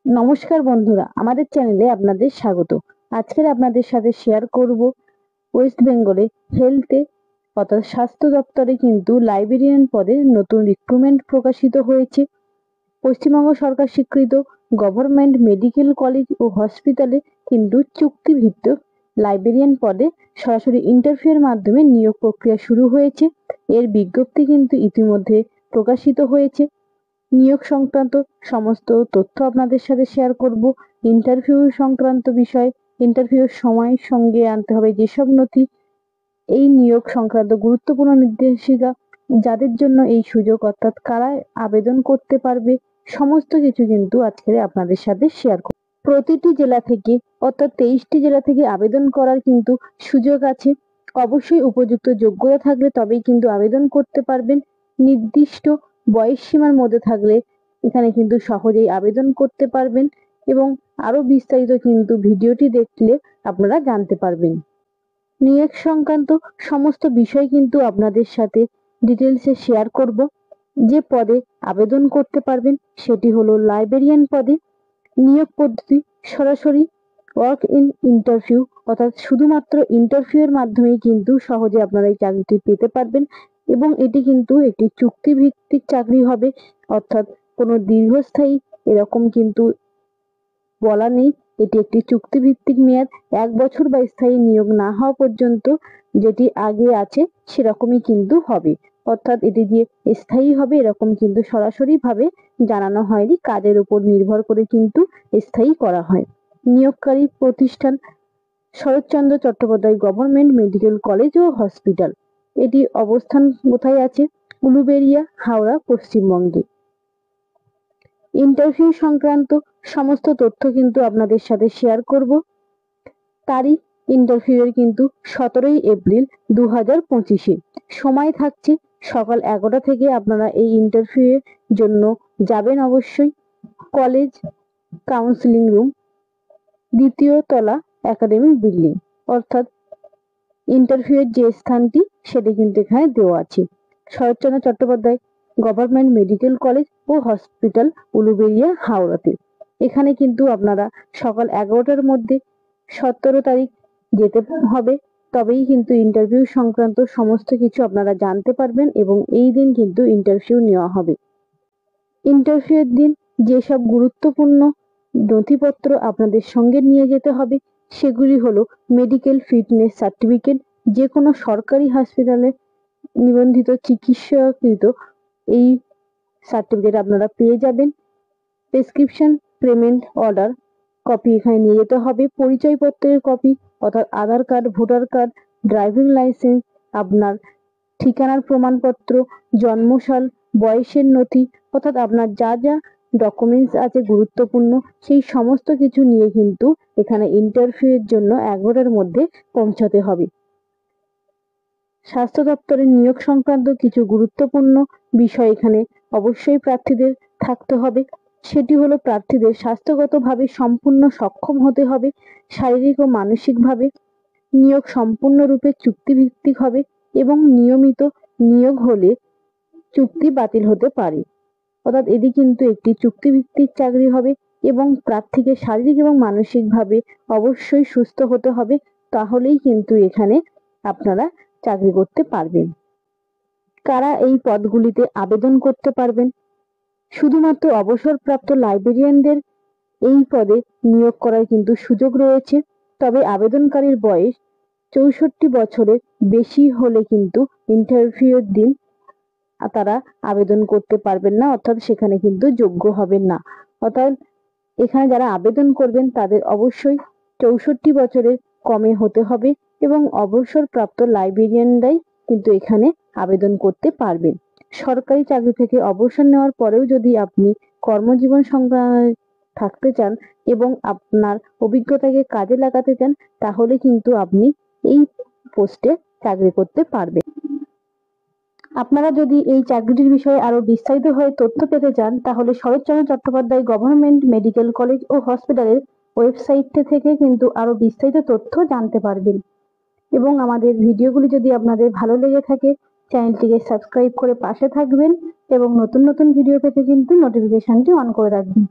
নমস্কার বন্ধুরা, আমাদের চ্যানেলে আপনাদের স্বাগত। আজকের আপনাদের সাথে শেয়ার করব ওয়েস্ট বেঙ্গলে হেলথে অর্থাৎ স্বাস্থ্য দপ্তরে কিন্তু লাইব্রেরিয়ান পদে নতুন রিক্রুটমেন্ট প্রকাশিত হয়েছে। পশ্চিমবঙ্গ সরকার স্বীকৃত গভর্নমেন্ট মেডিকেল কলেজ ও হসপিটালে কিন্তু চুক্তিভিত্তিক লাইব্রেরিয়ান পদে সরাসরি ইন্টারভিউয়ের মাধ্যমে নিয়োগ প্রক্রিয়া শুরু হয়েছে। এর বিজ্ঞপ্তি কিন্তু ইতিমধ্যে প্রকাশিত হয়েছে। নিয়োগ সংক্রান্ত সমস্ত তথ্য আপনাদের সাথে শেয়ার করব। ইন্টারভিউ সংক্রান্ত বিষয়, ইন্টারভিউর সময় সঙ্গে আনতে হবে যেসব নথি, এই নিয়োগ সংক্রান্ত গুরুত্বপূর্ণ নির্দেশিকা, যাদের জন্য এই সুযোগ অর্থাৎ কারা আবেদন করতে পারবে, সমস্ত কিছু কিন্তু আজকে আপনাদের সাথে শেয়ার করব। প্রতিটি জেলা থেকে অর্থাৎ 23টি জেলা থেকে আবেদন করার কিন্তু সুযোগ আছে। অবশ্যই উপযুক্ত যোগ্যতা থাকলে তবেই কিন্তু আবেদন করতে পারবেন। নির্দিষ্ট বয়স সীমার মধ্যে থাকলে এখানে কিন্তু সহজেই আবেদন করতে পারবেন এবং আরো বিস্তারিত কিন্তু ভিডিওটি দেখলে আপনারা জানতে পারবেন। নিয়োগ সংক্রান্ত সমস্ত বিষয় কিন্তু আপনাদের সাথে ডিটেলসে শেয়ার করব। যে পদে আবেদন করতে পারবেন সেটি হলো লাইব্রেরিয়ান পদে। নিয়োগ পদ্ধতি সরাসরি ওয়ার্ক ইন ইন্টারভিউ অর্থাৎ শুধুমাত্র ইন্টারভিউয়ের মাধ্যমেই কিন্তু সহজে আপনারা এই চাকরিটি পেতে পারবেন এবং এটি কিন্তু একটি চুক্তিভিত্তিক চাকরি হবে, অর্থাৎ কোনো দীর্ঘস্থায়ী এরকম কিন্তু বলা নেই। এটি একটি চুক্তিভিত্তিক মেয়াদ 1 বছর বা স্থায়ী নিয়োগ না হওয়া পর্যন্ত যেটি আগে আছে সেরকমই কিন্তু হবে, অর্থাৎ এটি যে স্থায়ী হবে এরকম কিন্তু সরাসরি ভাবে জানানো হয়নি। কাজের উপর নির্ভর করে কিন্তু স্থায়ী করা হয়। নিয়োগকারী প্রতিষ্ঠান Saratchandra Chattopadhyay government medical college ও হসপিটাল। এটি অবস্থান কোথায় আছে? উলুবেড়িয়া, হাওড়া, পশ্চিমবঙ্গে। ইন্টারভিউ সংক্রান্ত সমস্ত তথ্য কিন্তু আপনাদের সাথে শেয়ার করব। তারিখ ইন্টারভিউয়ের কিন্তু 17ই এপ্রিল 2025-এ। সময় থাকছে সকাল 11টা থেকে। আপনারা এই ইন্টারভিউয়ের জন্য যাবেন অবশ্যই কলেজ কাউন্সিলিং রুম, 2য় তলা, একাডেমিক বিল্ডিং, অর্থাৎ ইন্টারভিউয়ের যে স্থানটি সেটি কিন্তু এখানে দেওয়া আছে। Saratchandra Chattopadhyay government medical college ও হসপিটাল, উলুবেড়িয়া, হাওড়াতে। এখানে কিন্তু আপনারা সকাল 11টার মধ্যে 17 তারিখ যেতে হবে, তবেই কিন্তু ইন্টারভিউ সংক্রান্ত সমস্ত কিছু আপনারা জানতে পারবেন এবং এই দিন কিন্তু ইন্টারভিউ নেওয়া হবে। ইন্টারভিউয়ের দিন যেসব গুরুত্বপূর্ণ নথিপত্র আপনাদের সঙ্গে নিয়ে যেতে হবে সেগুলি হলো মেডিকেল ফিটনেস সার্টিফিকেট, যে কোনো সরকারি হাসপাতালে নিবন্ধিত চিকিৎসকৃত এই সার্টিফিকেট আপনারা পেয়ে যাবেন। প্রেসক্রিপশন পেমেন্ট অর্ডার কপি এখানে নিয়ে যেতে হবে। পরিচয়পত্রের কপি অর্থাৎ Aadhaar card, voter card, driving licence, আপনার ঠিকানার প্রমাণপত্র, জন্মসাল, বয়সের নথি, অর্থাৎ আপনার যা যা ডকুমেন্টস আছে গুরুত্বপূর্ণ সেই সমস্ত কিছু নিয়ে কিন্তু এখানে ইন্টারভিউয়ের জন্য 11টার মধ্যে পৌঁছাতে হবে। স্বাস্থ্য দপ্তরের নিয়োগ সংক্রান্ত কিছু গুরুত্বপূর্ণ বিষয় এখানে অবশ্যই প্রার্থীদের থাকতে হবে। সেটি হলো প্রার্থীদের স্বাস্থ্যগতভাবে সম্পূর্ণ সক্ষম হতে হবে, শারীরিক ও মানসিকভাবে। নিয়োগ সম্পূর্ণরূপে চুক্তিভিত্তিক হবে এবং নিয়মিত নিয়োগ হলে চুক্তি বাতিল হতে পারে, অর্থাৎ এটি কিন্তু একটি চুক্তিভিত্তিক চাকরি হবে এবং প্রার্থীকে শারীরিক এবং মানসিকভাবে অবশ্যই সুস্থ হতে হবে, তাহলেই কিন্তু এখানে আপনারা চাকরি করতে পারবেন। কারা এই পদগুলিতে আবেদন করতে পারবেন? শুধুমাত্র অবসরপ্রাপ্ত লাইব্রেরিয়ানদের এই পদে নিয়োগ করার কিন্তু সুযোগ রয়েছে, তবে আবেদনকারীর বয়স 64 বছরের বেশি হলে কিন্তু ইন্টারভিউয়ের দিন তারা আবেদন করতে পারবেন না, অর্থাৎ সেখানে কিন্তু যোগ্য হবেন না। অর্থাৎ এখানে যারা আবেদন করবেন তাদের অবশ্যই 64 বছরের কমে হতে হবে এবং অবসরপ্রাপ্ত লাইব্রেরিয়ানরাই কিন্তু এখানে আবেদন করতে পারবেন। সরকারি চাকরি থেকে অবসর নেওয়ার পরেও যদি আপনি কর্মজীবন সংগ্রামে থাকতে চান এবং আপনার অভিজ্ঞতাকে কাজে লাগাতে চান তাহলে কিন্তু আপনি এই পোস্টে চাকরি করতে পারবেন। আপনারা যদি এই চাকরিটির বিষয়ে আরো বিস্তারিত হয়ে তথ্য পেতে চান তাহলে Saratchandra Chattopadhyay government medical college ও হসপিটালের ওয়েবসাইট থেকে কিন্তু আরো বিস্তারিত তথ্য জানতে পারবেন। এবং আমাদের ভিডিওগুলি যদি আপনাদের ভালো লেগে থাকে চ্যানেলটিকে সাবস্ক্রাইব করে পাশে থাকবেন এবং নতুন নতুন ভিডিও পেতে কিন্তু নোটিফিকেশনটি অন করে রাখবেন।